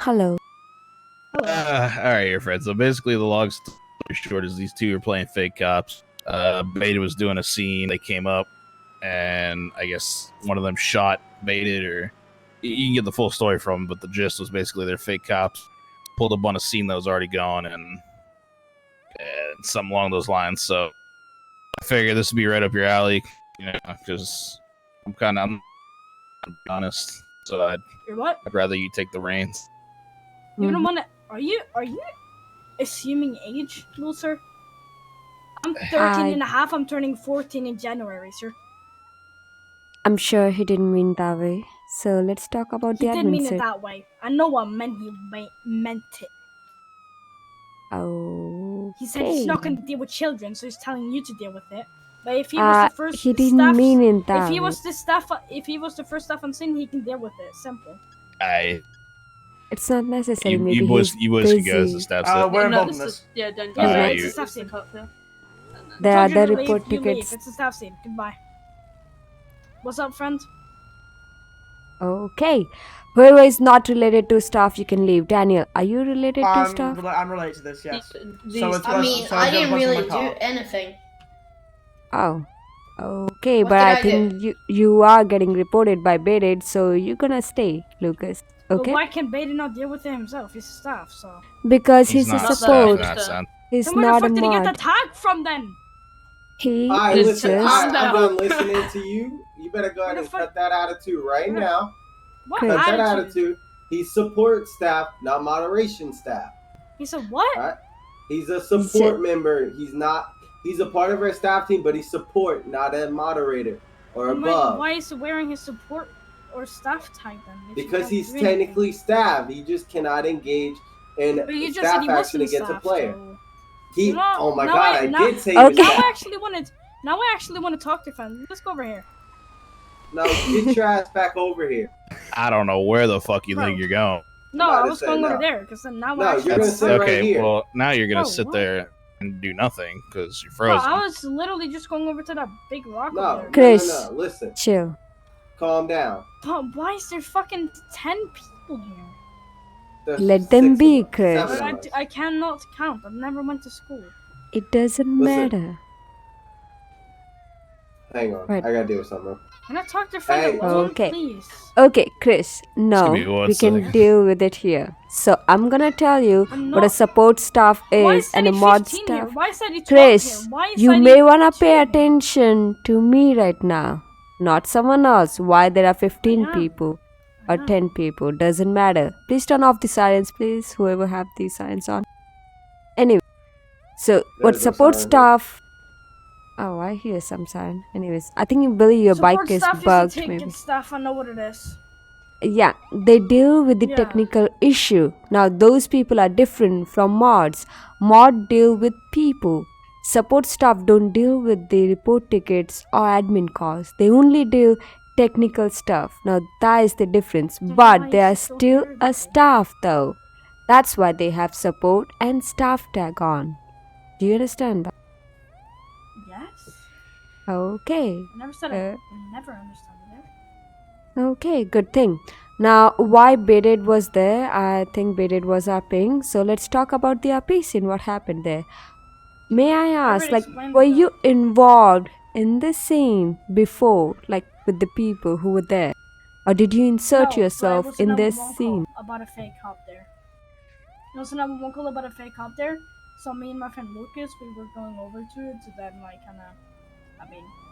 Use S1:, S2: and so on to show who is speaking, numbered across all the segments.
S1: Hello.
S2: Alright, your friend. So basically, the long story short is these two are playing fake cops. Beta was doing a scene. They came up, and I guess one of them shot Baited, or you can get the full story from them, but the gist was basically they're fake cops. Pulled up on a scene that was already gone, and something along those lines. So I figured this would be right up your alley, because I'm to be honest. So I'd rather you take the reins.
S3: You don't want to. Are you assuming age, little sir? I'm 13 and a half. I'm turning 14 in January, sir.
S1: I'm sure he didn't mean that way. So let's talk about the admin.
S3: He didn't mean it that way. I know what meant he meant it.
S1: Oh.
S3: He said he's not going to deal with children, so he's telling you to deal with it. But if he was the first,
S1: he didn't mean it that
S3: If he
S1: way.
S3: was the first staff on scene, he can deal with it. Simple.
S1: It's not necessary.
S2: You boys can go as the staff.
S4: We're involved in this.
S3: Yeah, don't.
S2: It's
S3: a staff scene.
S1: There are the report
S3: you
S1: tickets.
S3: Leave. It's a staff scene. Goodbye. What's up, friend?
S1: Okay. Whoever is not related to staff, you can leave. Daniel, are you related to staff?
S4: I'm related to this, yes.
S5: I didn't really do anything.
S1: Oh. Okay, but I think you are getting reported by Baited, so you're gonna stay, Lucas. Okay?
S3: But why can Baited not deal with it himself? He's a staff, so.
S1: Because he's a support. He's
S3: then where
S1: not
S3: the fuck
S1: a
S3: did he get
S1: mod.
S3: the tag from then?
S1: He
S6: Alright,
S1: is
S6: listen,
S1: just...
S6: I'm done listening to you. You better go ahead and cut that attitude right now.
S3: What
S6: Cut that
S3: attitude?
S6: attitude. He's support staff, not moderation staff.
S3: He's a what?
S6: Alright? He's a support member. He's a part of our staff team, but he's support, not a moderator or above.
S3: Why is he wearing his support or staff tag then?
S6: Because he's technically staff. He just cannot engage in staff action against a player.
S3: So...
S6: oh my god, I did say
S1: okay.
S3: Now I actually want to talk to friends. Let's go over here.
S6: No, get your ass back over here.
S2: I don't know where the fuck you think you're going.
S3: No, I was going over there because then now
S6: you're gonna sit right here.
S2: Well, now you're gonna sit there and do nothing because you're frozen.
S3: No, I was literally just going over to that big rock over there.
S1: Chris,
S6: no, listen.
S1: Chill.
S6: Calm down.
S3: But why is there fucking 10 people here?
S1: Let them be, Chris.
S3: I cannot count. I've never went to school.
S1: It doesn't matter.
S6: Hang on.
S1: Right.
S6: I gotta deal with something.
S3: Can I talk to friend alone, please?
S1: Okay, Chris. No, we can deal with it here. So I'm gonna tell you what a support staff is and a mod staff. Chris, you may wanna pay attention to me right now, not someone else. Why there are 15 people or 10 people, doesn't matter. Please turn off the sirens, please. Whoever have the sirens on. Anyway, so what support staff? Oh, I hear some siren. Anyways, I think Billy, your bike is bugged. Maybe.
S3: Stuff. I know what it is.
S1: Yeah, they deal with the technical issue. Now, those people are different from mods. Mod deal with people. Support staff don't deal with the report tickets or admin calls. They only deal technical stuff. Now, that is the difference. But they are still a staff, though. That's why they have support and staff tag on. Do you understand that? Okay.
S3: I never said I never understood it.
S1: Okay, good thing. Now, why Baited was there? I think Baited was upping. So let's talk about the upping scene. What happened there? May I ask, were you involved in this scene before, with the people who were there? Or did you insert yourself in this scene?
S3: About a fake cop there. There was another one call about a fake cop there. So me and my friend Lucas, we were going over to it to then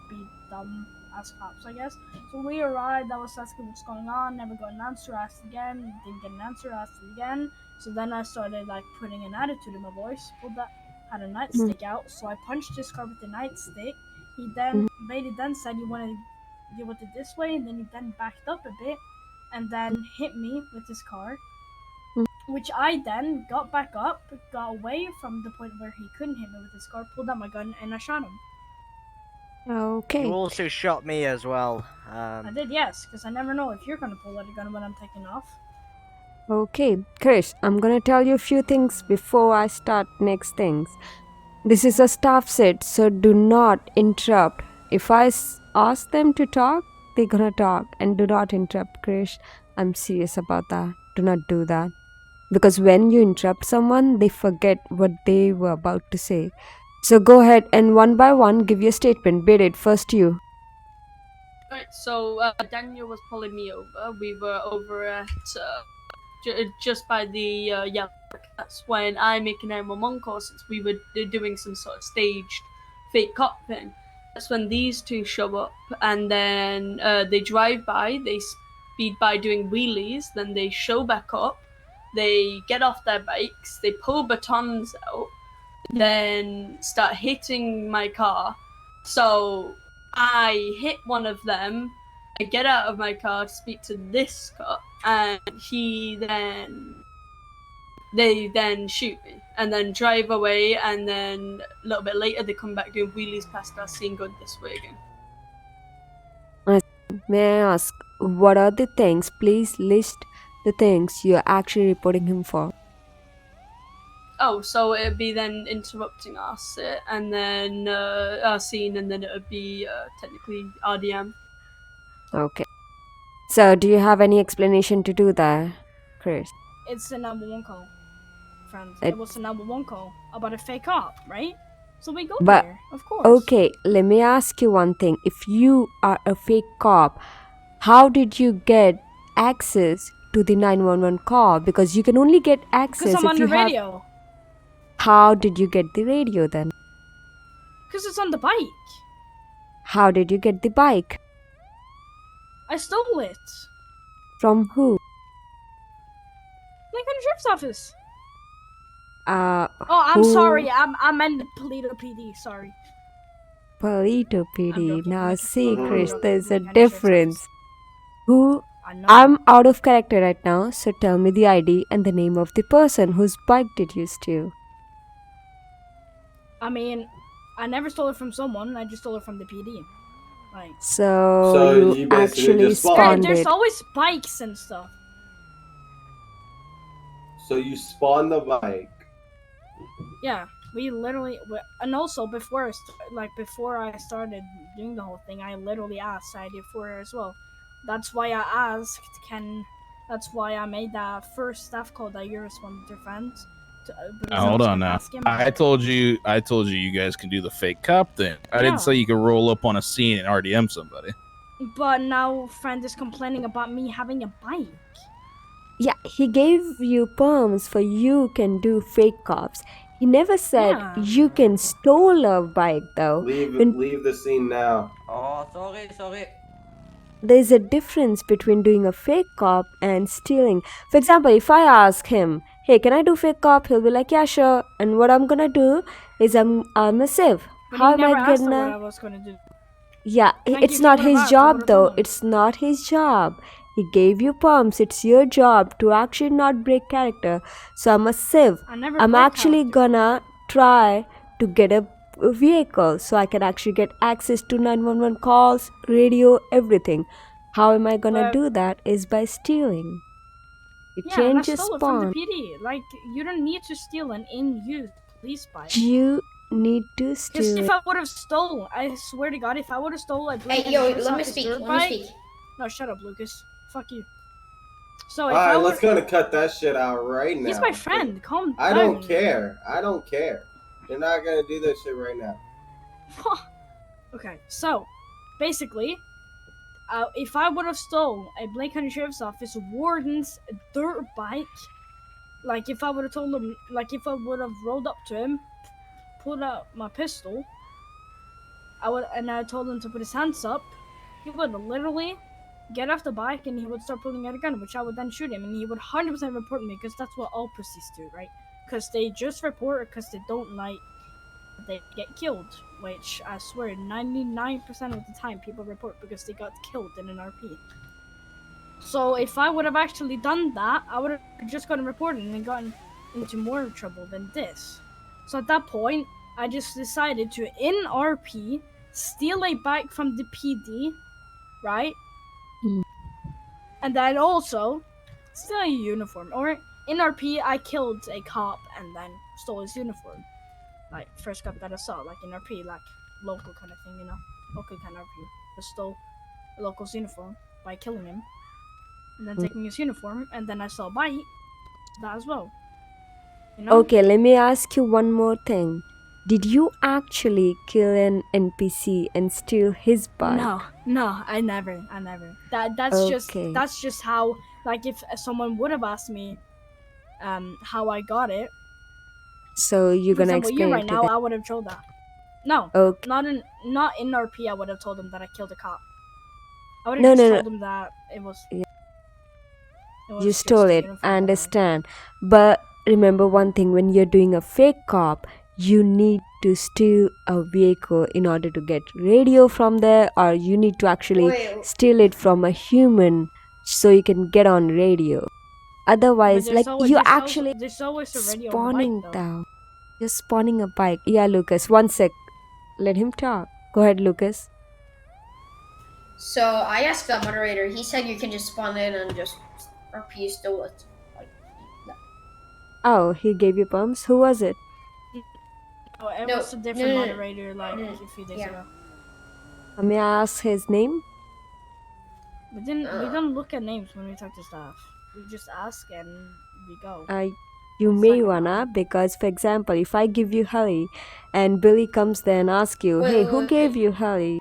S3: be dumb as cops, I guess. So we arrived, that was asking what's going on, never got an answer, asked again, didn't get an answer, asked again. So then I started putting an attitude in my voice, had a nightstick out, so I punched his car with the nightstick. He then said he wanted to deal with it this way, and then he then backed up a bit, and then hit me with his car. Which I then got back up, got away from the point where he couldn't hit me with his car, pulled out my gun, and I shot him.
S1: Okay.
S7: You also shot me as well.
S3: I did, yes, because I never know if you're going to pull out a gun when I'm taking off.
S1: Okay, Chris, I'm gonna tell you a few things before I start next things. This is a staff set, so do not interrupt. If I ask them to talk, they're gonna talk, and do not interrupt, Chris. I'm serious about that. Do not do that. Because when you interrupt someone, they forget what they were about to say. So go ahead and one by one give your statement. Bearded, first you.
S4: Alright, so Daniel was pulling me over. We were over at just by the yellow brick. That's when I make a 911 call since we were doing some sort of staged fake cop thing. That's when these two show up, and then they drive by, they speed by doing wheelies, then they show back up, they get off their bikes, they pull batons out, then start hitting my car. So I hit one of them, I get out of my car to speak to this cop, and they then shoot me and then drive away, and then a little bit later they come back doing wheelies past us, seeing good this way again.
S1: May I ask, what are the things? Please list the things you're actually reporting him for.
S4: Oh, so it'd be then interrupting us, and then our scene, and then it would be technically RDM.
S1: Okay. So, do you have any explanation to do that, Chris?
S3: It's the number one call, friend. It was the number one call about a fake cop, right? So we go there, of course.
S1: Okay, let me ask you one thing. If you are a fake cop, how did you get access to the 911 call? Because you can only get access
S3: because I'm on the
S1: have...
S3: radio.
S1: How did you get the radio then?
S3: Because it's on the bike.
S1: How did you get the bike?
S3: I stole it.
S1: From who?
S3: Like on the sheriff's office.
S1: Oh,
S3: I'm sorry. I meant the Polito PD. Sorry.
S1: Polito PD. Now see, Chris,
S3: joking.
S1: there's a
S3: Like, on the sheriff's
S1: difference.
S3: office.
S1: Who?
S3: I know.
S1: I'm out of character right now, so tell me the ID and the name of the person whose bike did you steal.
S3: I mean, I never stole it from someone. I just stole it from the PD. Like.
S1: So you actually
S6: just
S1: spawned
S3: There's
S1: it.
S3: always bikes and stuff.
S6: So you spawned the bike.
S3: Yeah, we literally, and also before I started doing the whole thing, I literally asked ID for her as well. That's why I asked, that's why I made that first staff call that you responded to friends.
S2: Hold on now. I told you you guys can do the fake cop thing. I didn't say you could roll up on a scene and RDM somebody.
S3: But now friend is complaining about me having a bike.
S1: Yeah, he gave you perms for you can do fake cops. He never said you can stole a bike though.
S6: Leave the scene now.
S7: Oh, sorry.
S1: There's a difference between doing a fake cop and stealing. For example, if I ask him, hey, can I do fake cop? He'll be like, yeah, sure. And what I'm gonna do is I'm a sieve.
S3: But
S1: How
S3: he
S1: am
S3: never
S1: I
S3: asked her
S1: gonna...
S3: what I was gonna do.
S1: Yeah, it's not his job though. It's not his job. He gave you pumps. It's your job to actually not break character. So I'm a sieve. I'm actually gonna try to get a vehicle so I can actually get access to 911 calls, radio, everything. How am I gonna do that is by stealing. You change your
S3: stole
S1: spawn.
S3: it from the PD. Like, you don't need to steal an in-use police bike.
S1: You need to steal.
S3: Because if I would have stolen, I swear to God, if I would have stolen,
S5: Hey, yo, let me speak.
S3: No, shut up, Lucas. Fuck you. So if
S6: Alright, let's gonna cut that shit out right now.
S3: He's my friend. Calm down.
S6: I don't care. You're not gonna do this shit right now.
S3: Okay, so basically, if I would have stolen a Blake County Sheriff's Office warden's dirt bike, like if I would have told him, like if I would have rolled up to him, pulled out my pistol, I told him to put his hands up, he would literally get off the bike and he would start pulling out a gun, which I would then shoot him, and he would 100% report me, because that's what all pussies do, right? Because they just report because they don't like they get killed, which I swear 99% of the time people report because they got killed in an RP. So if I would have actually done that, I would have just gotten reported and gotten into more trouble than this. So at that point, I just decided to, in RP, steal a bike from the PD, right? And then also steal a uniform. Or in RP, I killed a cop and then stole his uniform. Like, first cop that I saw, like in RP, like local kind of thing, you know? Local kind of RP. I stole a local's uniform by killing him. And then taking his uniform, and then I saw a bike. that as well. You know?
S1: Okay, let me ask you one more thing. Did you actually kill an NPC and steal his bike?
S3: No, I never. That's
S1: Okay.
S3: just how, like, if someone would have asked me how I got it,
S1: So you're
S3: for
S1: gonna
S3: example, you
S1: explain
S3: right
S1: it to
S3: now,
S1: them.
S3: I would have told that. No,
S1: Okay.
S3: not in RP. I would have told them that I killed a cop. I would have
S1: No,
S3: just
S1: no, no.
S3: told them that it was.
S1: Yeah.
S3: It
S1: You
S3: was
S1: stole
S3: just a
S1: it.
S3: uniform
S1: I
S3: that
S1: understand. But remember one thing, when you're doing a fake cop, you need to steal a vehicle in order to get radio from there, or you need to actually
S5: Wait,
S1: steal it from a human so you can get on radio. Otherwise, like, you're actually
S3: there's always a radio on the
S1: spawning
S3: bike, though.
S1: down. You're spawning a bike. Yeah, Lucas, one sec. Let him talk. Go ahead, Lucas.
S5: so I asked the moderator. He said you can just spawn in and just RP stole it. Like, that.
S1: Oh, he gave you bumps? Who was it?
S3: Oh, it
S5: No,
S3: was a different
S5: no,
S3: moderator, like
S5: no,
S3: a few days
S5: yeah.
S3: ago.
S1: May I ask his name?
S3: We don't look at names when we talk to staff. We just ask and we go.
S1: You
S3: It's
S1: may
S3: like
S1: wanna, because for example, if I give you Heli and Billy comes there and asks you, hey, who gave you Heli?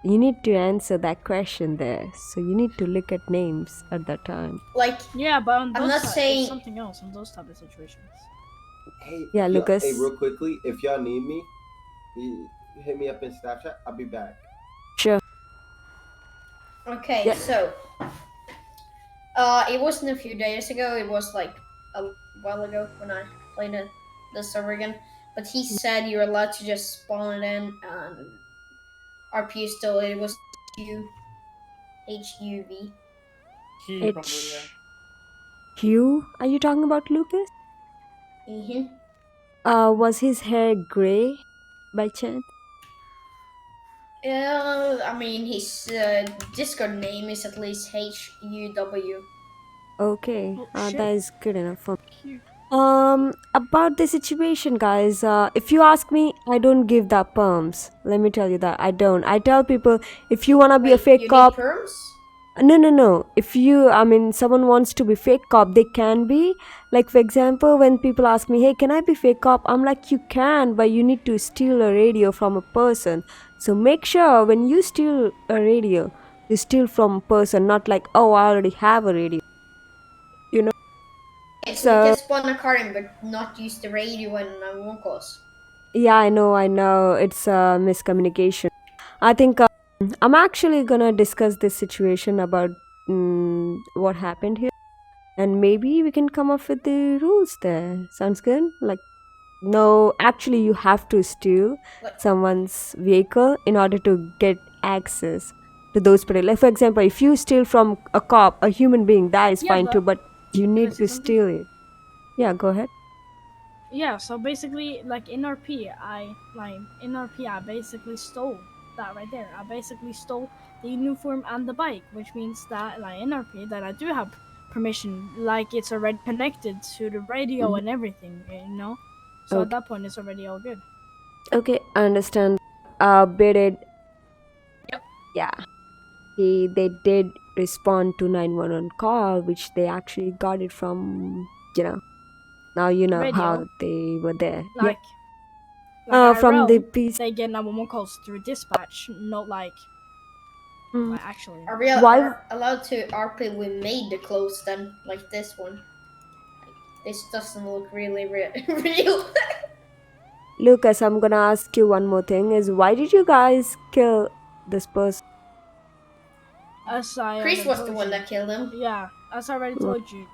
S1: You need to answer that question there. So you need to look at names at that time.
S5: Like,
S3: Yeah, but on
S5: I'm
S3: those
S5: not saying
S3: it's something else in those type of situations.
S6: Hey,
S1: Yeah, Lucas.
S6: Hey, real quickly, if y'all need me, you hit me up in Snapchat. I'll be back.
S1: Sure.
S5: Okay,
S1: Yeah.
S5: so it wasn't a few days ago. It was like a while ago when I played the server again. But he said you're allowed to just spawn it in and RP still. It was HUV.
S1: Hugh? Are you talking about Lucas?
S5: Mm-hmm.
S1: Was his hair gray by chance?
S5: I mean, his Discord name is at least HUW.
S1: Okay,
S3: Oh, shit.
S1: that is good enough for me.
S3: Cute.
S1: About the situation, guys, if you ask me, I don't give that perms. Let me tell you that. I don't. I tell people, if you wanna be a fake
S5: you
S1: cop.
S5: Need perms?
S1: No. If someone wants to be fake cop, they can be. Like, for example, when people ask me, hey, can I be fake cop? I'm like, you can, but you need to steal a radio from a person. So make sure when you steal a radio, you steal from a person, not like, oh, I already have a radio. You know?
S5: Okay, so you can spawn a car in, but not use the radio and phone calls.
S1: Yeah, I know. It's a miscommunication. I think I'm actually gonna discuss this situation about what happened here. And maybe we can come up with the rules there. Sounds good? Like, no, actually, you have to steal someone's vehicle in order to get access to those particular. Like, for example, if you steal from a cop, a human being, that is fine too, but you need to steal it. Yeah, go ahead.
S3: Yeah, so basically, like in RP, I basically stole that right there. I basically stole the uniform and the bike, which means that, like, in RP, that I do have permission, like it's already connected to the radio and everything, you know. So at that point, it's already all good.
S1: Okay, I understand. Bearded.
S4: Yep.
S1: Yeah. They did respond to 911 call, which they actually got it from, now you know
S3: Radio?
S1: how they were there.
S3: Like,
S1: from
S3: IRL,
S1: the PC.
S3: they get 911 calls through dispatch, not like, actually.
S5: Are we allowed to RP we made the clothes then, like this one? Like, this doesn't look really real.
S1: Lucas, I'm gonna ask you one more thing, is why did you guys kill this person?
S5: Chris was the one that killed him.
S3: Yeah, as I already told you,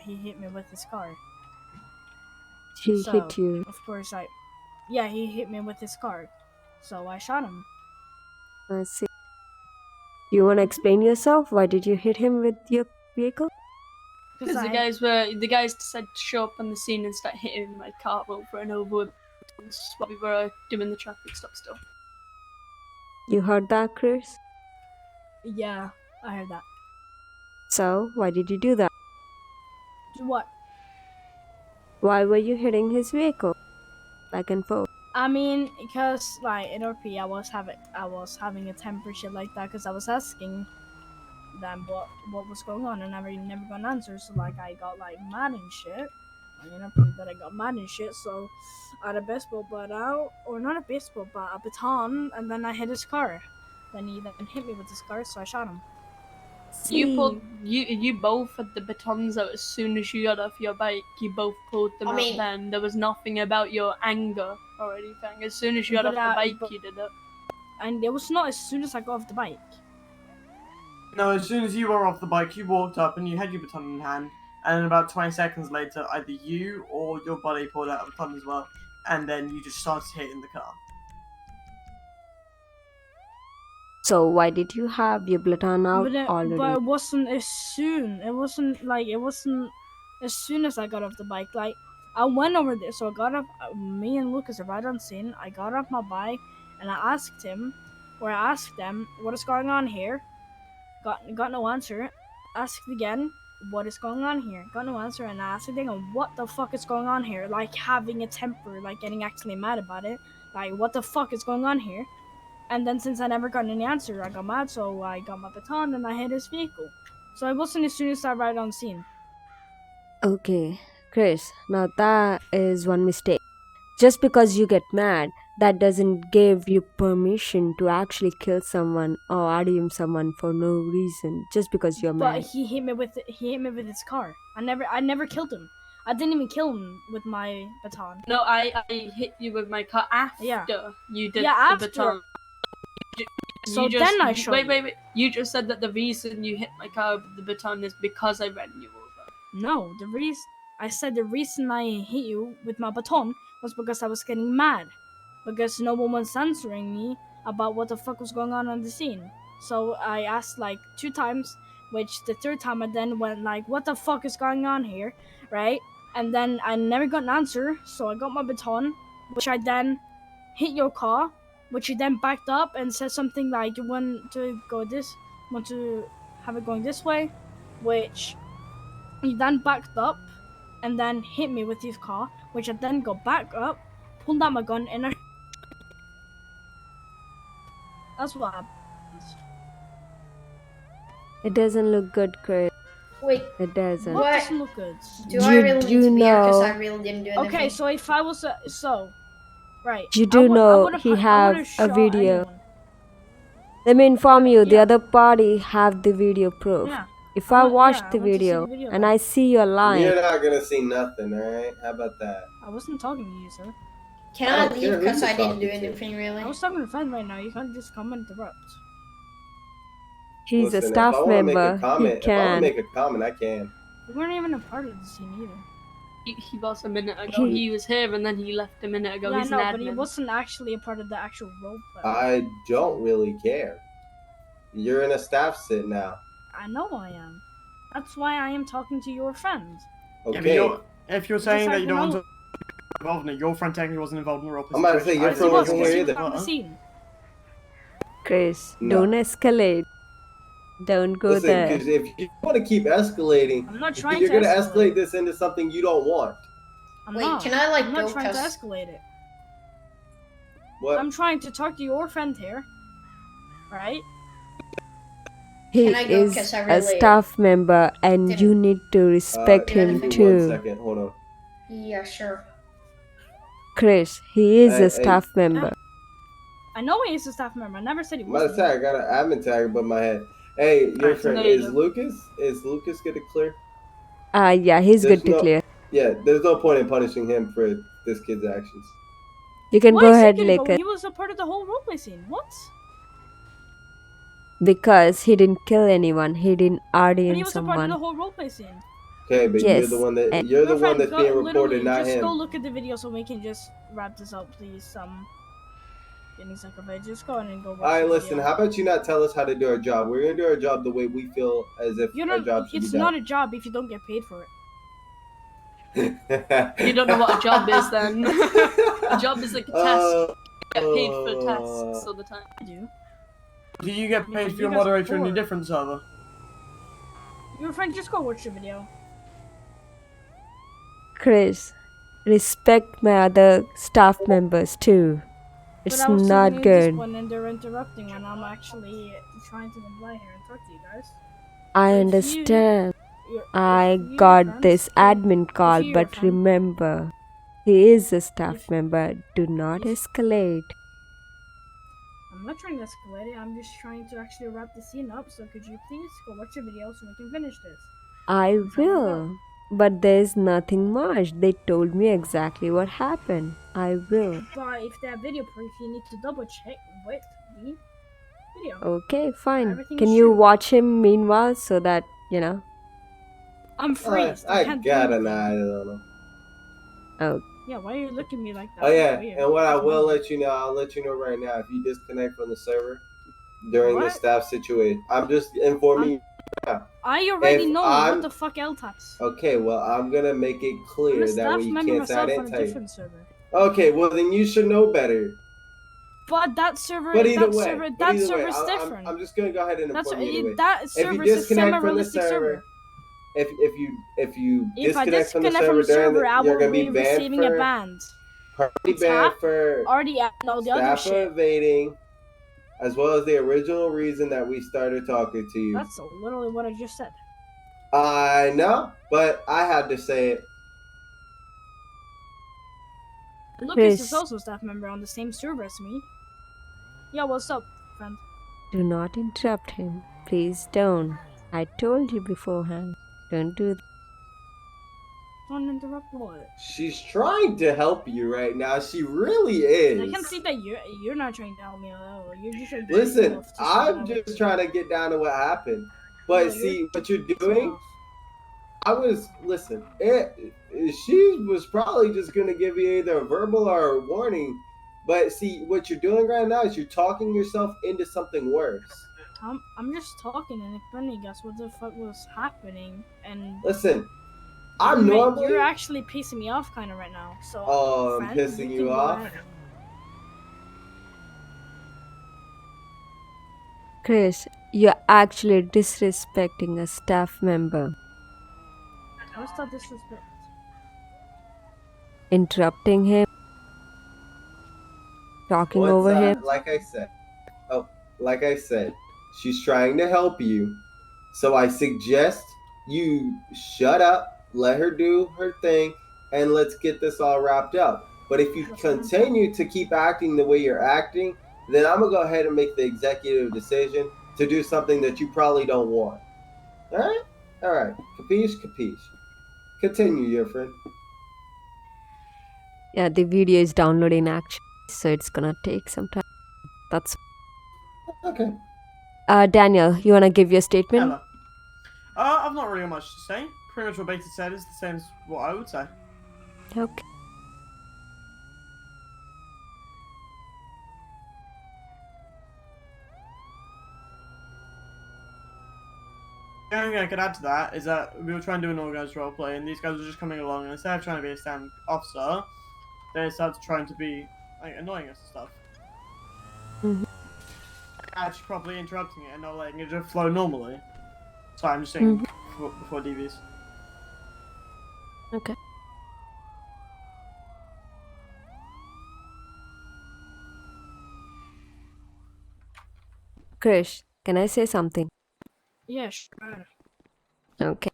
S3: he hit me with his car.
S1: He hit you.
S3: Of course, he hit me with his car, so I shot him.
S1: I see. You wanna explain yourself? Why did you hit him with your vehicle?
S4: Because the guys decided to show up on the scene and start hitting my car over and over while we were doing the traffic stop still.
S1: You heard that, Chris?
S3: Yeah, I heard that.
S1: So, why did you do that?
S3: What?
S1: Why were you hitting his vehicle? Back and forth.
S3: I mean, because, like, in RP, I was having a temper shit like that, because I was asking then what was going on, and I never got an answer. So like I got like mad and shit. I'm gonna prove that I got mad and shit. So I had a baseball bat out, or not a baseball bat, a baton, and then I hit his car. Then he then hit me with his car, so I shot him.
S4: You both had the batons out as soon as you got off your bike. You both pulled them out then. There was nothing about your anger or anything. As soon as you got off the bike, you did it.
S3: And it was not as soon as I got off the bike.
S8: No, as soon as you were off the bike, you walked up and you had your baton in hand. And then about 20 seconds later, either you or your buddy pulled out a baton as well. And then you just started hitting the car.
S1: So why did you have your baton out already?
S3: But it wasn't as soon. It wasn't as soon as I got off the bike. Like I went over there, so I got up. Me and Lucas are right on scene. I got off my bike and I asked them, what is going on here. Got no answer. Asked again, what is going on here. Got no answer, and I asked again, what the fuck is going on here. Like having a temper, like getting actually mad about it. Like what the fuck is going on here. And then since I never got any answer, I got mad, so I got my baton and I hit his vehicle. So it wasn't as soon as I right on scene.
S1: Okay, Chris, now that is one mistake. Just because you get mad, that doesn't give you permission to actually kill someone or RDM someone for no reason, just because you're mad.
S3: But he hit me with his car. I never killed him. I didn't even kill him with my baton.
S4: No, I hit you with my car after you did the baton.
S3: So then I shot you.
S4: Wait. You just said that the reason you hit my car with the baton is because I ran you over.
S3: No, I said the reason I hit you with my baton was because I was getting mad. Because no one was answering me about what the fuck was going on the scene. So I asked like 2 times, which the 3rd time I then went like, what the fuck is going on here, right? And then I never got an answer, so I got my baton, which I then hit your car, which you then backed up and said something like you want to have it going this way, which you then backed up and then hit me with his car, which I then got back up, pulled out my gun, and I. That's what happened.
S1: It doesn't look good, Chris.
S5: Wait.
S1: It doesn't.
S3: What doesn't look good?
S5: Do I really need to be here because I really didn't do anything?
S3: Okay, so if I was right.
S1: You do know he have a video.
S3: Anyone.
S1: Let me inform you, the other party have the video proof.
S3: Yeah.
S1: If I watch the video and I see you're lying,
S6: you're not gonna see nothing, alright? How about that?
S3: I wasn't talking to you, sir.
S5: Can I leave because I didn't do anything really?
S3: I was talking to friends right now. You can't just come and interrupt.
S1: He's a staff member. He
S6: If I want to
S1: can.
S6: make a comment, I can.
S3: We weren't even a part of the scene either.
S4: He was a minute ago. He was here and then he left a minute ago.
S3: Yeah,
S4: He's
S3: no,
S4: an admin.
S3: but he wasn't actually a part of the actual roleplay.
S6: I don't really care. You're in a staff sit now.
S3: I know I am. That's why I am talking to your friend.
S6: Okay.
S8: Yeah, if you're saying that you don't want to be involved in it, your friend technically wasn't involved in the role.
S6: I'm about to say, your friend wasn't here either.
S3: On the scene.
S1: Chris,
S6: No.
S1: don't escalate. Don't go
S6: Listen,
S1: there.
S6: because if you want to keep escalating,
S3: I'm not trying
S6: you're
S3: to
S6: going to
S3: escalate
S6: escalate this into something you don't want.
S5: Wait, can I like
S3: I'm
S5: go
S3: not trying to
S5: cause...
S3: escalate it.
S6: What?
S3: I'm trying to talk to your friend here. Right?
S1: He
S5: Can I go?
S1: is
S5: 'Cause I
S1: a
S5: really
S1: staff member and
S5: didn't-
S1: you need to respect
S5: give
S1: him
S5: me
S6: 1
S1: too.
S6: second, hold on.
S5: Yeah, sure.
S1: Chris, he is
S6: Hey,
S1: a staff member.
S3: I know he is a staff member. I never said he
S6: Matter of
S3: wasn't.
S6: fact, I got an admin tag above my head. Hey, your
S8: Alright,
S6: friend,
S4: there you
S6: is
S4: go.
S6: Lucas good to clear?
S1: Yeah, he's
S6: There's
S1: good to clear.
S6: Yeah, there's no point in punishing him for this kid's actions.
S1: You can
S3: Why
S1: go
S3: is he
S1: ahead,
S3: gonna go?
S1: Lakers.
S3: He was a part of the whole roleplay scene. What?
S1: Because he didn't kill anyone. He didn't
S3: But he
S1: RDM
S3: was a part of the
S1: someone.
S3: whole roleplay scene.
S6: Okay, but
S1: Yes,
S6: you're the one that
S1: and-
S6: you're the
S3: Your
S6: one
S3: friend,
S6: that's
S3: go-
S6: being
S3: literally,
S6: reported, not
S3: just
S6: him.
S3: go look at the video so we can just wrap this up, please. Give me a second, but just go ahead and go watch
S6: Alright,
S3: the
S6: listen,
S3: video.
S6: how about you not tell us how to do our job? We're gonna do our job the way we feel as if
S3: You
S6: our
S3: know,
S6: job should be
S3: it's
S6: done.
S3: not a job if you don't get paid for it.
S4: You don't know what a job is then. A job is like a task. You get paid for
S6: Uh,
S4: tasks all the time.
S3: I do.
S8: Do you get paid for
S3: You
S8: your
S3: guys
S8: moderator in a
S3: bored.
S8: different server?
S3: Your friend, just go watch the video.
S1: Chris, respect my other staff members too. It's
S3: But I was
S1: not
S3: talking to this
S1: good.
S3: one and they're interrupting when I'm actually trying to comply here and talk to you guys.
S1: I
S3: If
S1: understand.
S3: you-
S1: I
S3: if you,
S1: got
S3: friends,
S1: this
S3: kill-
S1: admin
S3: if
S1: call,
S3: you, your
S1: but
S3: friend-
S1: remember, he is a staff
S3: If-
S1: member. Do not
S3: if-
S1: escalate.
S3: I'm not trying to escalate it. I'm just trying to actually wrap the scene up. So could you please go watch the video so we can finish this?
S1: I
S3: That's all I got.
S1: will. But there's nothing much. They told me exactly what happened. I will.
S3: But if they have video proof, you need to double check with the video.
S1: Okay, fine.
S3: Everything
S1: Can
S3: is
S1: you
S3: true.
S1: watch him meanwhile so that, you know?
S3: I'm freezed. I
S6: I
S3: can't
S6: got
S3: do
S6: an
S3: anything.
S6: eye on him.
S1: Oh,
S3: Yeah, why are you looking at me like that?
S6: Oh yeah,
S3: Weird.
S6: and what I
S3: That's
S6: will
S3: weird.
S6: let you know, I'll let you know right now. If you disconnect from the server during the
S3: What?
S6: staff situation, I'm just informing you now.
S3: I already
S6: If
S3: know.
S6: I'm-
S3: What the fuck, Eltas?
S6: Okay, well I'm gonna make it
S3: I'm a
S6: clear that
S3: staff
S6: way you
S3: member
S6: can't say I
S3: myself on
S6: didn't
S3: a
S6: tell you.
S3: different server.
S6: Okay, well then you should know better.
S3: But that server,
S6: But either
S3: that
S6: way,
S3: server,
S6: but
S3: that
S6: either way,
S3: server's
S6: I'm
S3: different.
S6: I'm just gonna go ahead and
S3: That's
S6: inform you anyway.
S3: that
S6: If you
S3: server is a
S6: disconnect from the
S3: semi-realistic
S6: server,
S3: server.
S6: if you
S3: If I
S6: disconnect from the
S3: disconnect from
S6: server
S3: the
S6: during
S3: server, I
S6: you're
S3: will
S6: gonna
S3: be
S6: be banned
S3: receiving a
S6: for
S3: ban.
S6: probably banned for
S3: Already and all the other
S6: staff
S3: shit.
S6: evading, as well as the original reason that we started talking to you.
S3: That's literally what I just said.
S6: I know, but I had to say it.
S3: Lucas
S1: Chris.
S3: is also a staff member on the same server as me. Yeah, what's up, friend?
S1: do not interrupt him. Please don't. I told you beforehand. Don't do that.
S3: Don't interrupt what?
S6: She's trying to help you right now. She really
S3: I can
S6: is.
S3: see that you're not trying to help me at all. You're just trying to
S6: Listen,
S3: show off to
S6: I'm
S3: someone
S6: just
S3: else.
S6: trying to get down to what happened. But
S3: No,
S6: see, what you're
S3: Show
S6: doing,
S3: off.
S6: listen, she was probably just going to give you either a verbal or a warning. But see, what you're doing right now is you're talking yourself into something worse.
S3: I'm just talking and explaining us what the fuck was happening, and
S6: Listen, I'm normally.
S3: you're actually pissing me off kind of right now. So
S6: Oh, I'm
S3: friend,
S6: pissing you
S3: can go
S6: off?
S3: ahead.
S1: Chris, you're actually disrespecting a staff member.
S3: What's that disrespect?
S1: Interrupting him. Talking
S6: What's
S1: over him.
S6: that? Like I said, she's trying to help you. So I suggest you shut up, let her do her thing, and let's get this all wrapped up. But if you continue to keep acting the way you're acting, then I'm gonna go ahead and make the executive decision to do something that you probably don't want. Alright? Alright. Capiche, capiche. Continue, your friend.
S1: Yeah, the video is downloading actually, so it's gonna take some time. That's
S6: Okay.
S1: Daniel, you wanna give your statement?
S8: Hello. I've not really got much to say. Pretty much what Beta said is the same as what I would say.
S1: Okay.
S8: The only thing I could add to that is that we were trying to do an organized roleplay, and these guys were just coming along, and instead of trying to be a stand officer, they started trying to be like annoying us and stuff.
S1: Mhm.
S8: Actually, properly interrupting it and not letting it just flow normally. Sorry, I'm just saying
S1: Mhm.
S8: before DVs.
S1: Okay. Krish, can I say something?
S3: Yeah, sure.
S1: Okay.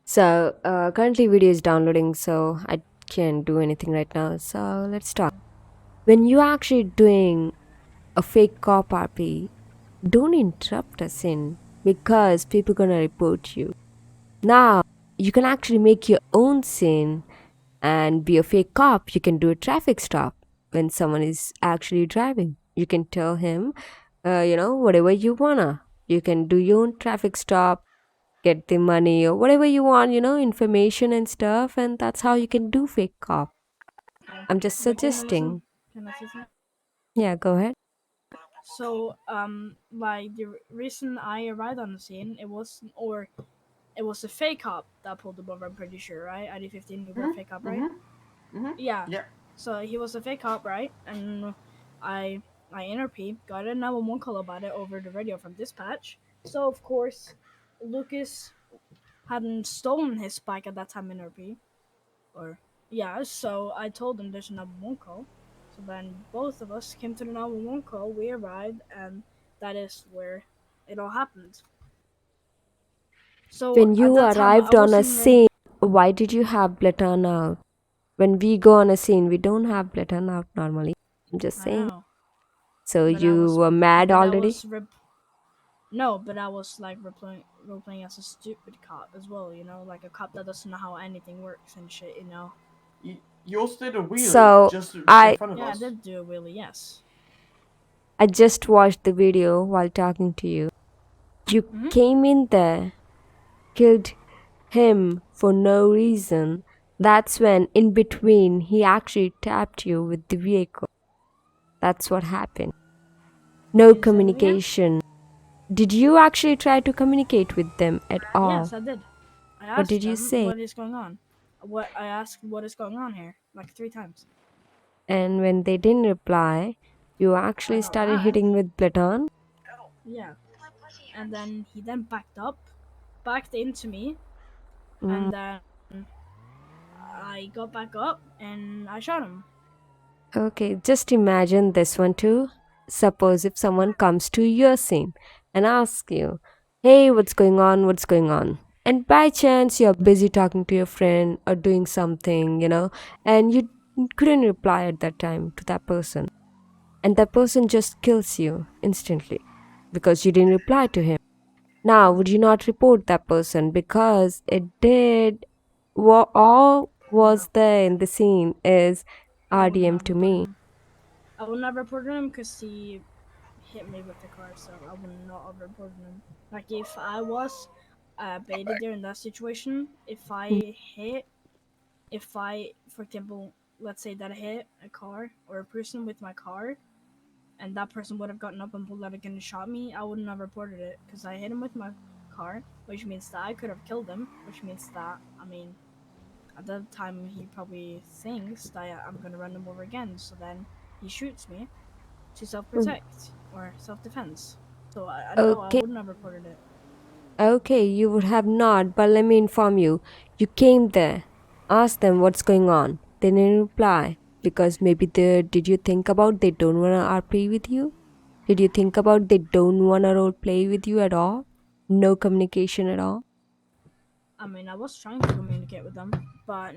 S1: So currently video is downloading, so I can't do anything right now. So let's talk. When you're actually doing a fake cop RP, don't interrupt us in because people gonna report you. Now you can actually make your own scene and be a fake cop. You can do a traffic stop when someone is actually driving. You can tell him, whatever you wanna. You can do your own traffic stop, get the money or whatever you want, information and stuff, and that's how you can do fake cop. I'm just
S3: But can I
S1: suggesting.
S3: Can I say something?
S1: Yeah, go ahead.
S3: So, like the reason I arrived on the scene, it was a fake cop that pulled him over. I'm pretty sure, right? ID 15, you were a fake cop, right? Yeah.
S8: Yeah.
S3: So he was a fake cop, right? And I NRP got a 911 call about it over the radio from dispatch. So of course, Lucas hadn't stolen his bike at that time in NRP, or yeah. So I told him there's a 911 call. So then both of us came to the 911 call. We arrived, and that is where it all happened. So
S1: when
S3: at
S1: you
S3: that time, I
S1: arrived on a
S3: wasn't
S1: scene, why did you have blood turn out? When we go on a scene, we don't have blood turn out normally. I'm just
S3: I
S1: saying.
S3: know.
S1: So
S3: But I
S1: you
S3: was
S1: were mad
S3: but I
S1: already?
S3: was no, but I was like role playing as a stupid cop as well, you know, like a cop that doesn't know how anything works and shit, you know.
S8: You also did a wheelie
S1: So
S8: just in
S1: I
S8: front of
S3: Yeah, I
S8: us.
S3: did do a wheelie, yes.
S1: I just watched the video while talking to you. You
S3: Mhm.
S1: came in there, killed him for no reason. That's when, in between, he actually tapped you with the vehicle. That's what happened. No
S3: Can you say that again?
S1: communication. Did you actually try to communicate with them at all?
S3: Yes, I did. I
S1: What
S3: asked
S1: did you
S3: them
S1: say?
S3: what is going on. I asked what is going on here, like 3 times.
S1: And when they didn't reply, you
S3: I
S1: actually
S3: got
S1: started
S3: mad.
S1: hitting with Platon?
S3: Yeah. And then he then backed into me,
S1: Mm,
S3: and then I got back up and I shot him.
S1: okay, just imagine this one too. Suppose if someone comes to your scene and asks you, hey, what's going on? What's going on? And by chance you're busy talking to your friend or doing something, and you couldn't reply at that time to that person. And that person just kills you instantly because you didn't reply to him. Now, would you not report that person because it did what all was
S3: No,
S1: there in the scene is
S3: I would
S1: RDM
S3: not
S1: to
S3: report
S1: me?
S3: him. I would not report him because he hit me with the car, so I would not have reported him. Like if I was baited there in that situation, if I, for example, let's say that I hit a car or a person with my car, and that person would have gotten up and pulled out a gun and shot me, I wouldn't have reported it because I hit him with my car, which means that I could have killed him, which means that, I mean, at that time he probably thinks that I'm gonna run him over again, so then he shoots me to self-protect or self-defense. So I know I
S1: Okay,
S3: wouldn't have reported it.
S1: okay, you would have not, but let me inform you. You came there, asked them what's going on. They didn't reply because maybe did you think about they don't want to RP with you? Did you think about they don't want to role play with you at all? No communication at all?
S3: I mean, I was trying to communicate with them, but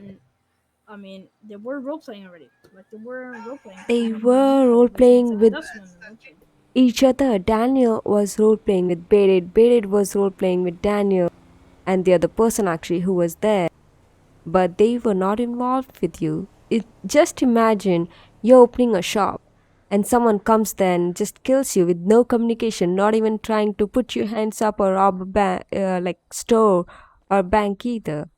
S3: I mean, they were role playing already. Like they were role playing,
S1: They were role
S3: which means
S1: playing
S3: that it
S1: with
S3: does mean role play.
S1: each other. Daniel was role playing with Bearded. Bearded was role playing with Daniel and the other person actually who was there. But they were not involved with you. Just imagine you're opening a shop and someone comes there and just kills you with no communication, not even trying to put your hands up or rob a like store or bank either.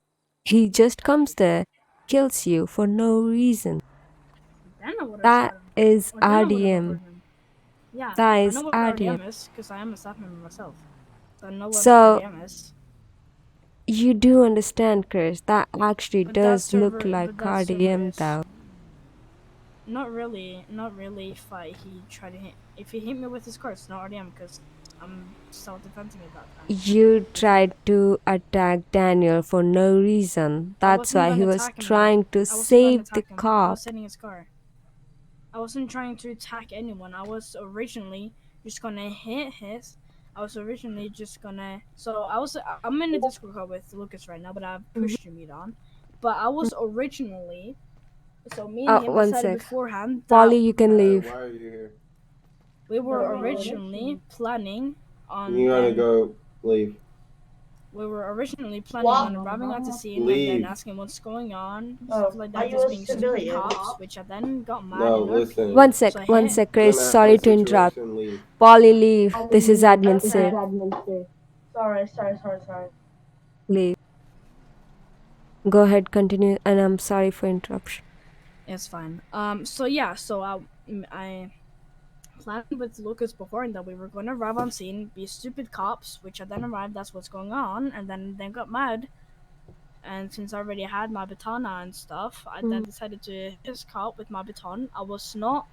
S1: He just comes there, kills you for no reason.
S3: Then I would have
S1: That
S3: shot him,
S1: is
S3: or then I would have
S1: RDM.
S3: reported him. Yeah,
S1: That
S3: I
S1: is
S3: know what
S1: RDM.
S3: RDM is because I am a staff member myself. So I know what
S1: So
S3: RDM is.
S1: you do understand, Chris. That actually
S3: But that
S1: does look
S3: server,
S1: like
S3: but that server
S1: RDM
S3: is
S1: though.
S3: not really, not really. If he hit me with his car, it's not RDM because I'm self-defending at that time.
S1: You tried to attack Daniel for no reason.
S3: I
S1: That's
S3: wasn't
S1: why he
S3: gonna
S1: was
S3: attack him though.
S1: trying to
S3: I wasn't gonna
S1: save the
S3: attack him. I was
S1: cop.
S3: setting his car. I wasn't trying to attack anyone. I was originally just gonna hit his. I was originally just gonna. So I'm in a Discord call with Lucas right now, but I've
S1: Mhm.
S3: pushed your meet on. But I was originally. So me and him
S1: One
S3: decided
S1: sec.
S3: beforehand that
S1: Polly, you can leave.
S6: Why are you here?
S3: we were originally planning on
S6: You gotta
S3: then.
S6: go leave.
S3: We were originally planning on arriving at the scene and then
S6: Leave.
S3: asking what's going on, stuff like that,
S9: Are you
S3: just
S9: a
S3: being stupid
S9: civilian?
S3: cops, which I then got mad
S6: No,
S3: and
S6: listen.
S1: One
S3: RP.
S1: sec,
S3: So I
S1: one
S3: hit.
S1: sec,
S6: You're
S1: Chris.
S6: gonna
S1: Sorry
S6: have
S1: to
S6: my
S1: interrupt.
S6: situation. Leave.
S1: Polly, leave. This is admin
S3: Okay.
S1: safe.
S9: Sorry.
S1: Leave. Go ahead, continue. And I'm sorry for interruption.
S3: It's fine. So yeah, so I planned with Lucas before and that we were going to arrive on scene, be stupid cops, which I then arrived, that's what's going on, and then got mad. And since I already had my baton and stuff, I then decided to hit this cop with my baton. I was not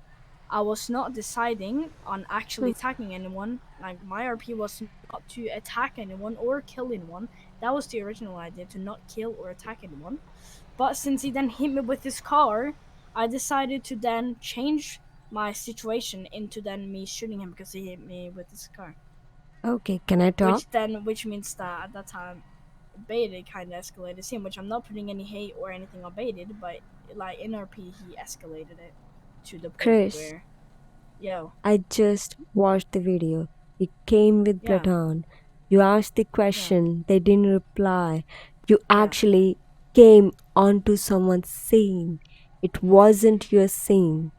S3: deciding on actually attacking anyone. Like my RP was not to attack anyone or kill anyone. That was the original idea, to not kill or attack anyone. But since he then hit me with his car, I decided to then change my situation into then me shooting him because he hit me with his car.
S1: Okay, can I talk?
S3: Which means that at that time, Baited kind of escalated the scene, which I'm not putting any hate or anything on Baited, but like in RP he escalated it to the point
S1: Chris,
S3: where, yo,
S1: I just watched the video. You came with
S3: Yeah.
S1: Platon. You asked the question. They didn't reply. You actually came onto someone's scene. It wasn't your scene.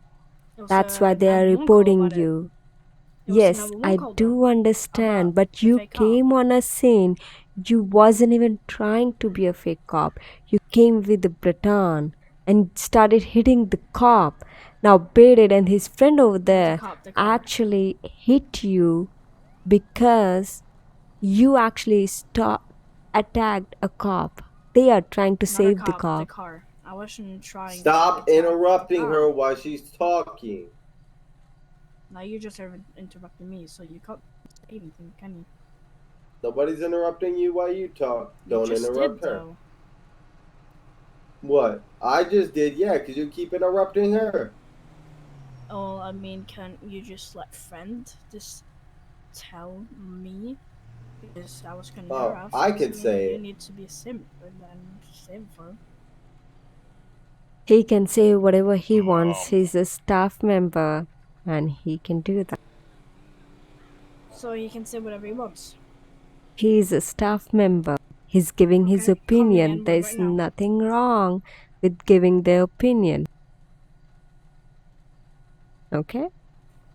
S3: it was,
S1: That's why they are
S3: 911 call
S1: reporting
S3: about it.
S1: you.
S3: It was a
S1: Yes,
S3: 911
S1: I
S3: call,
S1: do
S3: though,
S1: understand,
S3: about
S1: but
S3: the
S1: you
S3: fake cop.
S1: came on a scene. You wasn't even trying to be a fake cop. You came with the baton and started hitting the cop. Now Baited and his friend over there
S3: cop, the car.
S1: actually hit you because you actually attacked a cop. They are trying to
S3: Not a
S1: save the
S3: cop, the
S1: cop.
S3: car. I wasn't trying to
S6: Stop
S3: attack
S6: interrupting
S3: the
S6: her
S3: cop.
S6: while she's talking.
S3: Now you just interrupting me, so you can't say anything, can you?
S6: Nobody's interrupting you while you talk. Don't
S3: you just
S6: interrupt
S3: did,
S6: her.
S3: Though.
S6: What? I just did, yeah, because you keep interrupting her.
S3: Oh, I mean, can't you just let friend just tell me? Because I was cutting her off.
S6: I
S3: Doesn't
S6: could
S3: mean
S6: say
S3: you
S6: it.
S3: need to be a simp and then simp for him.
S1: He can say whatever he wants. He's a staff member and he can do that.
S3: So he can say whatever he wants.
S1: He's a staff member. He's giving his
S3: Okay, call me
S1: opinion.
S3: N-word
S1: There's
S3: right now.
S1: nothing wrong with giving their opinion. Okay?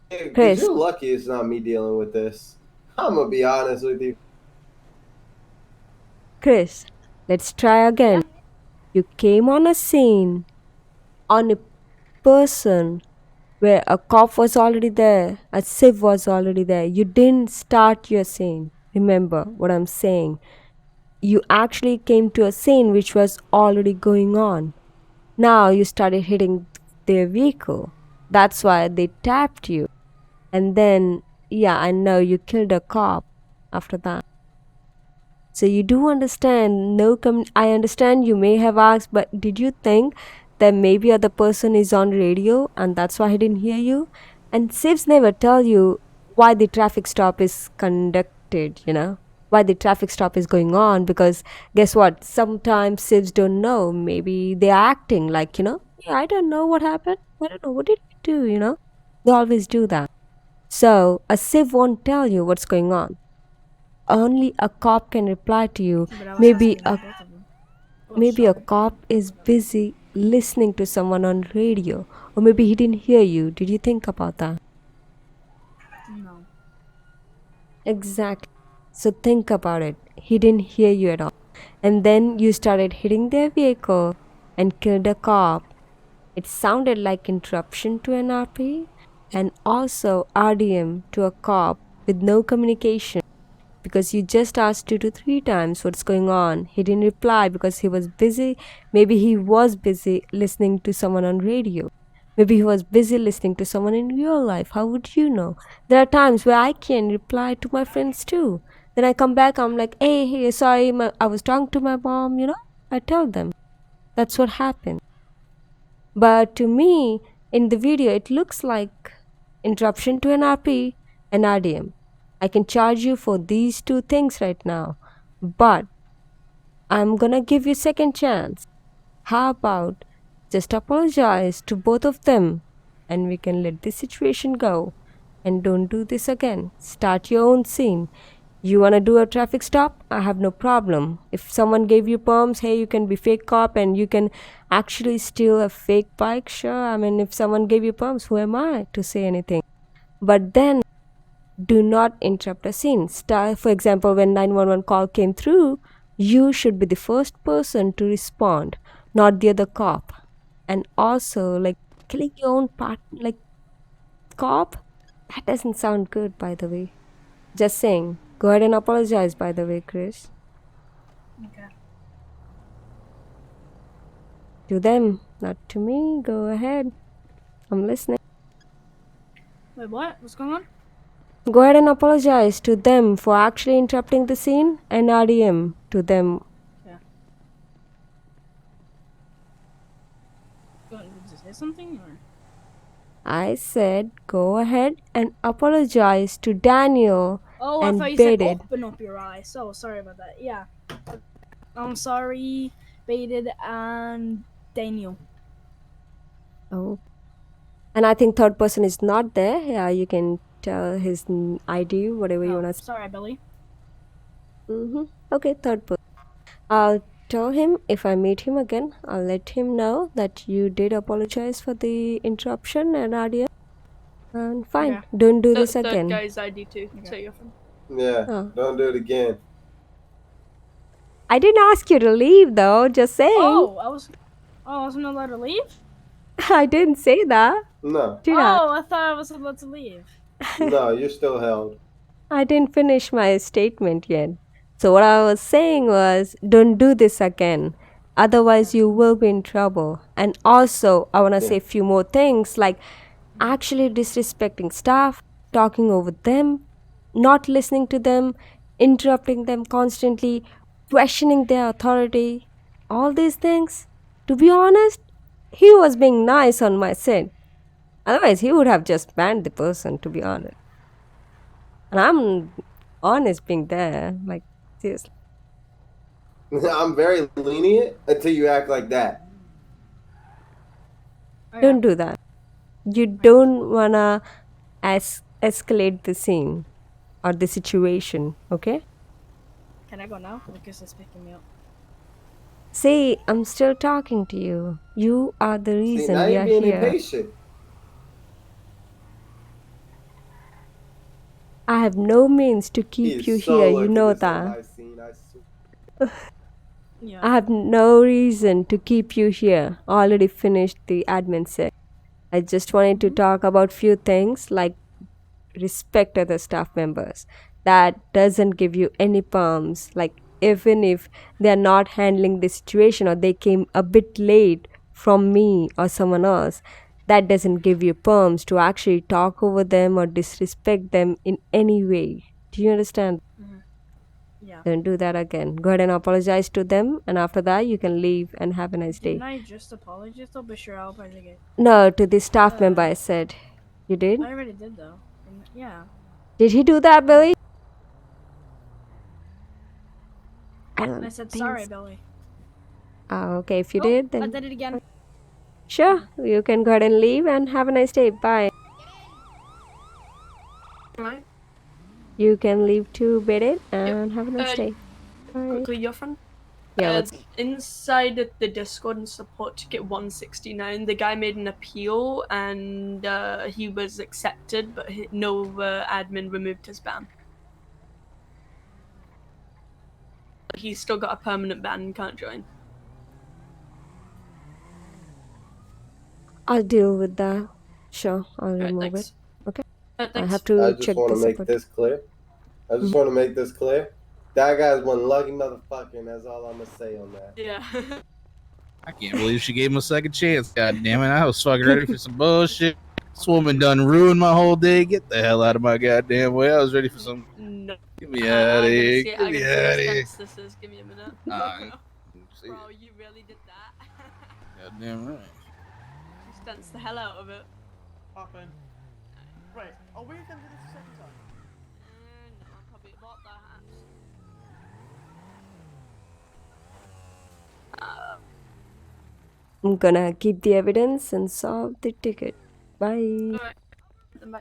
S6: Because
S1: Chris,
S6: you're lucky it's not me dealing with this. I'm going to be honest with you.
S1: Chris, let's try again. You came on a scene on a person where a cop was already there, a civ was already there. You didn't start your scene. Remember what I'm saying. You actually came to a scene which was already going on. Now you started hitting their vehicle. That's why they tapped you. And then, yeah, I know you killed a cop after that. So you do understand, I understand you may have asked, but did you think that maybe other person is on radio and that's why he didn't hear you? And civs never tell you why the traffic stop is conducted, why the traffic stop is going on, because guess what? Sometimes civs don't know. Maybe they're acting like, yeah, I don't know what happened. I don't know. What did we do, They always do that. So a civ won't tell you what's going on. Only a cop can reply to you.
S3: But I was
S1: Maybe
S3: asking
S1: a
S3: both of them. Oh,
S1: maybe a
S3: sorry.
S1: cop is busy listening to someone on radio, or maybe he didn't hear you. Did you think about that?
S3: No.
S1: Exactly. So think about it. He didn't hear you at all. And then you started hitting their vehicle and killed a cop. It sounded like interruption to an RP and also RDM to a cop with no communication. Because you just asked 2 to 3 times what's going on. He didn't reply because he was busy. Maybe he was busy listening to someone on radio. Maybe he was busy listening to someone in real life. How would you know? There are times where I can reply to my friends too. Then I come back, I'm like, hey, sorry, I was talking to my mom, I tell them. That's what happened. But to me, in the video, it looks like interruption to an RP and RDM. I can charge you for these 2 things right now, but I'm gonna give you second chance. How about just apologize to both of them and we can let this situation go and don't do this again. Start your own scene. You wanna do a traffic stop? I have no problem. If someone gave you perms, hey, you can be fake cop and you can actually steal a fake bike, sure. I mean, if someone gave you perms, who am I to say anything? But then do not interrupt a scene. For example, when 911 call came through, you should be the first person to respond, not the other cop. And also, like, killing your own cop, that doesn't sound good, by the way. Just saying. Go ahead and apologize, by the way, Chris.
S3: Okay.
S1: To them, not to me. Go ahead. I'm listening.
S3: Wait, what? What's going on?
S1: Go ahead and apologize to them for actually interrupting the scene and RDM to them.
S3: Yeah. Did you say something or?
S1: I said go ahead and apologize to Daniel
S3: Oh, I
S1: and
S3: thought you said
S1: Baited.
S3: open up your eyes. So sorry about that. Yeah. I'm sorry, Baited and Daniel.
S1: Oh. And I think third person is not there. Yeah, you can tell his ID, whatever you
S3: Oh,
S1: want to say.
S3: sorry, Billy.
S1: Okay, third person. I'll tell him if I meet him again. I'll let him know that you did apologize for the interruption and audio. And fine,
S3: Okay.
S1: don't do this
S4: Third
S1: again.
S4: guy's ID too.
S3: Okay.
S4: Tell your friend.
S6: Yeah,
S1: Oh.
S6: don't do it again.
S1: I didn't ask you to leave though, just saying.
S3: Oh, I wasn't allowed to leave?
S1: I didn't say that.
S6: No,
S1: Did I?
S3: Oh, I thought I was allowed to leave.
S6: no, you're still held.
S1: I didn't finish my statement yet. So what I was saying was, don't do this again. Otherwise, you will be in trouble. And also, I want to say a few more things like actually disrespecting staff, talking over them, not listening to them, interrupting them constantly, questioning their authority. All these things. To be honest, he was being nice on my set. Otherwise, he would have just banned the person, to be honest. And I'm honest being there. Like, seriously.
S6: I'm very lenient until you act like that.
S3: Okay.
S1: Don't do that. You don't wanna escalate the scene or the situation, okay?
S3: Can I go now? Lucas is picking me up.
S1: See, I'm still talking to you. You are the
S6: See,
S1: reason
S6: now
S1: we
S6: you're
S1: are
S6: being
S1: here.
S6: impatient.
S1: I have no means to
S6: He
S1: keep you
S6: is so
S1: here, you
S6: lucky
S1: know
S6: this is a
S1: that.
S6: live scene. I swear.
S3: Yeah.
S1: I have no reason to keep you here. Already finished the admin set. I just wanted to talk about few things like respect other staff members. That doesn't give you any palms. Like, even if they're not handling the situation or they came a bit late from me or someone else, that doesn't give you palms to actually talk over them or disrespect them in any way. Do you understand?
S3: Yeah.
S1: Don't do that again. Go ahead and apologize to them, and after that, you can leave and have a nice day.
S3: Didn't I just apologize though? But sure, I'll probably get.
S1: No, to the staff member, I said. You did?
S3: I already did though. Yeah.
S1: Did he do that, Billy? I don't
S3: And I said
S1: think
S3: sorry,
S1: so.
S3: Billy.
S1: Okay, if you
S3: Oh,
S1: did,
S3: I
S1: then
S3: did it again.
S1: sure, you can go ahead and leave and have a nice day. Bye.
S4: Alright.
S1: You can leave too, Bedit, and have a nice day. Bye.
S4: Quickly, your friend.
S1: Yeah, what's
S4: Inside the Discord and support ticket 169, the guy made an appeal and he was accepted, but no admin removed his ban. He's still got a permanent ban and can't join.
S1: I'll deal with that. Sure, I'll
S4: Alright,
S1: remove
S4: thanks.
S1: it. Okay. I
S4: Thanks.
S1: have
S6: I
S1: to
S6: just
S1: check
S6: want
S1: the
S6: to make
S1: support.
S6: this clear. I just want to make this clear. That guy's one lucky motherfucker, and that's all I'm gonna say on that.
S4: Yeah.
S2: I can't believe she gave him a second chance. God damn it! I was fucking ready for some bullshit. This woman done ruined my whole day. Get the hell out of my goddamn way. I was ready for some.
S4: No.
S2: Get me out of here.
S4: I gotta see how
S2: Get me out of here.
S4: tense this is. Give me a minute.
S2: See,
S4: Bro, you really did that.
S2: goddamn right.
S4: You stenced the hell out of it.
S8: Happen. Right, are we going to do this a second time?
S4: No, probably what the heck?
S1: I'm gonna keep the evidence and solve the ticket. Bye.
S4: Alright, then bye.